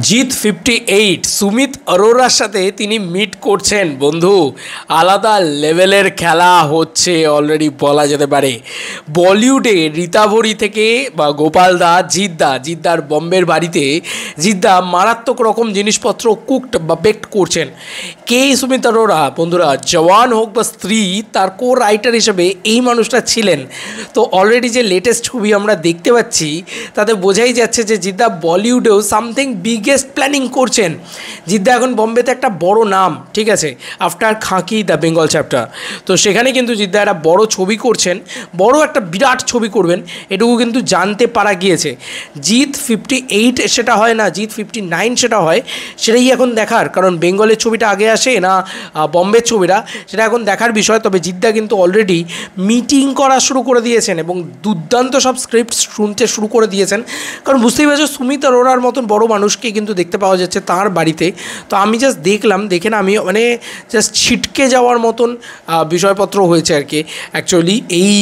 জিত 58 সুমিত অরোরার সাথে তিনি মিট করছেন বন্ধু। আলাদা লেভেলের খেলা হচ্ছে অলরেডি বলা যেতে পারে। বলিউডে রীতাভরি থেকে বা গোপালদা জিতদার বম্বের বাড়িতে জিতদা মারাত্মক রকম জিনিসপত্র কুকড বা বেকড করছেন। কে সুমিত অরোরা বন্ধুরা, জওয়ান হোক বা স্ত্রী, তার কো রাইটার হিসেবে এই মানুষটা ছিলেন। তো অলরেডি যে লেটেস্ট ছবি আমরা দেখতে পাচ্ছি তাতে বোঝাই যাচ্ছে যে জিতদা বলিউডেও সামথিং বিগেস্ট প্ল্যানিং করছেন। জিতদা এখন বম্বেতে একটা বড় নাম, ঠিক আছে, আফটার খাঁকি দ্য বেঙ্গল চ্যাপ্টার। তো সেখানে কিন্তু জিতদা একটা বড় ছবি করছেন, বড় একটা বিরাট ছবি করবেন, এটুকু কিন্তু জানতে পারা গিয়েছে। জিত 58 সেটা হয় না, জিত 59 সেটা হয়, সেটাই এখন দেখার। কারণ বেঙ্গলের ছবিটা আগে আসে না বম্বের ছবিটা, সেটা এখন দেখার বিষয়। তবে জিতদা কিন্তু অলরেডি মিটিং করা শুরু করে দিয়েছেন এবং দুর্দান্ত সব স্ক্রিপ্ট শুনতে শুরু করে দিয়েছেন। কারণ বুঝতেই পারছো সুমিত অরোরার মতন বড় মানুষকে কিন্তু দেখতে পাওয়া যাচ্ছে তার বাড়িতে। তো আমি জাস্ট দেখলাম, দেখে না আমি মানে জাস্ট ছিটকে যাওয়ার মতন বিষয়পত্র হয়েছে আর কি। অ্যাকচুয়ালি এই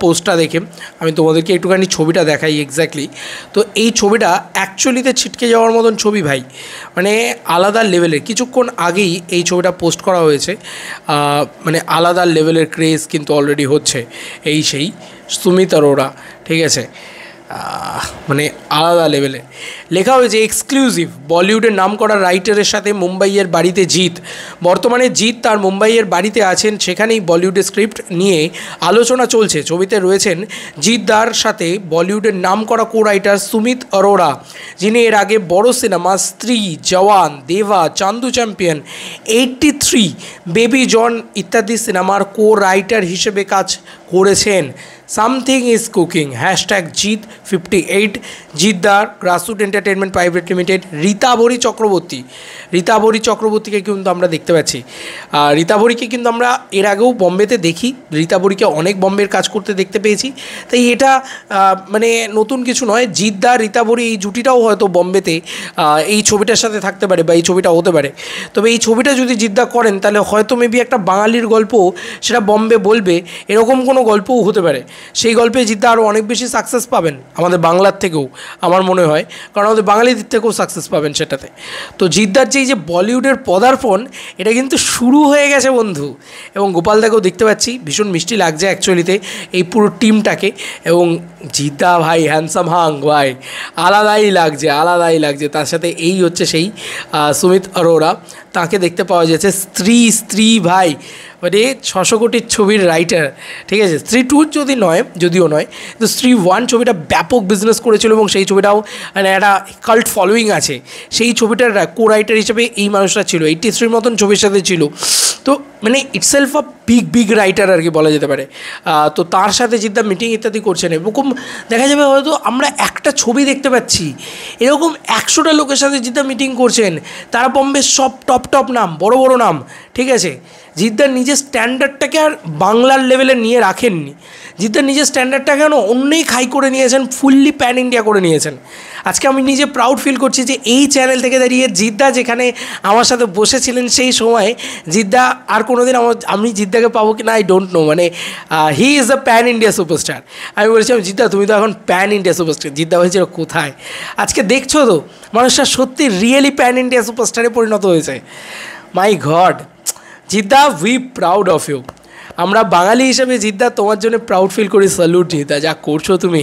পোস্টটা দেখে আমি তোমাদেরকে একটুখানি ছবিটা দেখাই এক্স্যাক্টলি। তো এই ছবিটা অ্যাকচুয়ালিতে ছিটকে যাওয়ার মতন ছবি ভাই, মানে আলাদা লেভেলের। কিছুক্ষণ আগেই এই ছবিটা পোস্ট করা হয়েছে, মানে আলাদা লেভেলের ক্রেজ কিন্তু অলরেডি হচ্ছে এই সেই সুমিত অরোরা, ঠিক আছে, মানে আলাদা লেভেলে। লেখা হয়েছে এক্সক্লুসিভ, বলিউডের নামকরা রাইটারের সাথে মুম্বাইয়ের বাড়িতে জিত। বর্তমানে জিত তার মুম্বাইয়ের বাড়িতে আছেন, সেখানেই বলিউডের স্ক্রিপ্ট নিয়ে আলোচনা চলছে। ছবিতে রয়েছেন জিতদার সাথে বলিউডের নামকরা কো রাইটার সুমিত অরোরা, যিনি এর আগে বড় সিনেমা স্ত্রী, জওয়ান, দেবা, চান্দু চ্যাম্পিয়ন, 83, বেবি জন ইত্যাদি সিনেমার কো রাইটার হিসেবে কাজ করেছেন। সামথিং ইজ কুকিং, হ্যাশট্যাগ জিত 58। জিতদার grassroot entertainment private limited, Ritabhari চক্রবর্তীকে কিন্তু আমরা দেখতে পাচ্ছি। রীতাভরিকে কিন্তু আমরা এর আগেও বম্বেতে দেখি, রীতাভরিকে অনেক বম্বের কাজ করতে দেখতে পেয়েছি। তাই এটা মানে নতুন কিছু নয়। জিতদা রীতাভরি এই জুটিটাও হয়তো বম্বেতে এই ছবিটার সাথে থাকতে পারে বা এই ছবিটা হতে পারে। তবে এই ছবিটা যদি জিতদা করেন তাহলে হয়তো মেবি একটা বাঙালির গল্প সেটা বম্বে বলবে, এরকম কোনো গল্পও হতে পারে। সেই গল্পে জিতদা আরও অনেক বেশি সাকসেস পাবেন আমাদের বাংলার থেকেও, আমার মনে হয়, কারণ আমাদের বাঙালিদের থেকেও সাকসেস পাবেন সেটাতে। তো জিতদার যে বলিউডের পদার্পণ, এটা কিন্তু শুরু হয়ে গেছে বন্ধু। এবং গোপালদাকেও দেখতে পাচ্ছি, ভীষণ মিষ্টি লাগছে অ্যাকচুয়ালিতে এই পুরো টিমটাকে। এবং জিতদা ভাই হ্যান্ডসাম হাং ভাই, আলাদাই লাগছে। তার সাথে এই হচ্ছে সেই সুমিত অরোরা, তাকে দেখতে পাওয়া যাচ্ছে। স্ত্রী ভাই, মানে 600 কোটির ছবির রাইটার, ঠিক আছে। স্ত্রী 2 যদিও নয়, তো স্ত্রী 1 ছবিটা ব্যাপক বিজনেস করেছিল এবং সেই ছবিটাও মানে একটা কাল্ট ফলোয়িং আছে। সেই ছবিটার কো রাইটার হিসেবে এই মানুষটা ছিল, 83 মতন ছবির সাথে ছিল। তো মানে ইটসেলফ আ বিগ রাইটার আর কি বলা যেতে পারে। তো তার সাথে জিতদা মিটিং ইত্যাদি করছেন। এরকম দেখা যাবে হয়তো আমরা একটা ছবি দেখতে পাচ্ছি, এরকম 100টা লোকের সাথে জিতদা মিটিং করছেন। তারা বম্বের সব টপ নাম, বড় নাম, ঠিক আছে। জিতদার নিজের স্ট্যান্ডার্ডটাকে আর বাংলার লেভেলে নিয়ে রাখেননি। জিতদার নিজের স্ট্যান্ডার্ডটাকে অনেক হাই করে নিয়েছেন, ফুললি প্যান ইন্ডিয়া করে নিয়েছেন। আজকে আমি নিজে প্রাউড ফিল করছি যে এই চ্যানেল থেকে দাঁড়িয়ে জিতদা যেখানে আমার সাথে বসেছিলেন সেই সময়, জিতদা আর কোনো দিন আমি জিতদাকে পাবো কি না আই ডোন্ট নো, মানে he is a pan India superstar. আমি বলেছিলাম জিতদা তুমি তো এখন প্যান ইন্ডিয়া সুপারস্টার। জিতদা বলেছিল কোথায়, আজকে দেখছো তো মানুষটা সত্যি রিয়েলি প্যান ইন্ডিয়া সুপারস্টারে পরিণত হয়েছে। মাই গড জিতদা, উই প্রাউড অফ ইউ। আমরা বাঙালি হিসেবে জিতদা তোমার জন্য প্রাউড ফিল করি। স্যালুট জিতদা, যা করছো তুমি।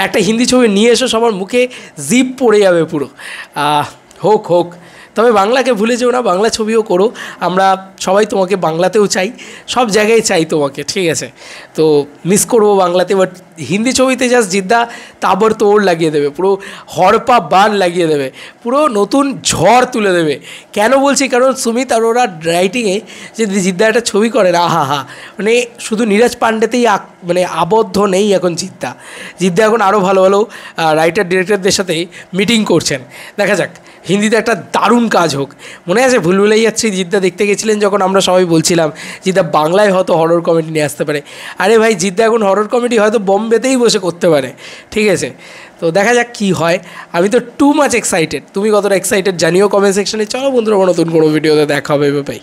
একটা হিন্দি ছবি নিয়ে এসো, সবার মুখে জিপ পড়ে যাবে পুরো। হোক, তবে বাংলাকে ভুলে যেও না, বাংলা ছবিও করো। আমরা সবাই তোমাকে বাংলাতেও চাই, সব জায়গায় চাই তোমাকে, ঠিক আছে। তো মিস করবো বাংলাতে, বাট হিন্দি ছবিতে জাস্ট জিতদা তাবড় তোড় লাগিয়ে দেবে, পুরো হড়পা বান লাগিয়ে দেবে, পুরো নতুন ঝড় তুলে দেবে। কেন বলছি, কারণ সুমিত অরোরা রাইটিংয়ে যদি জিতদা একটা ছবি করেন, মানে শুধু নীরজ পাণ্ডেতেই মানে আবদ্ধ নেই এখন জিতদা এখন আরও ভালো রাইটার ডিরেক্টরদের সাথে মিটিং করছেন। দেখা যাক হিন্দিতে একটা দারুণ কাজ হোক। মনে আছে ভুলভুলাইয়া 3 জিতদা দেখতে গেছিলেন যখন আমরা সবাই বলছিলাম জিতদা বাংলায় হয়তো হরর কমেডি নিয়ে আসতে পারে। আরে ভাই জিতদা এখন হরর কমেডি হয়তো বম্বেতেই বসে করতে পারে, ঠিক আছে। তো দেখা যাক কী হয়। আমি তো টু মাচ এক্সাইটেড। তুমি কতটা এক্সাইটেড জানিও কমেন্ট সেকশনে। চলো বন্ধুরা, নতুন কোনো ভিডিওতে দেখা হবে ভাই।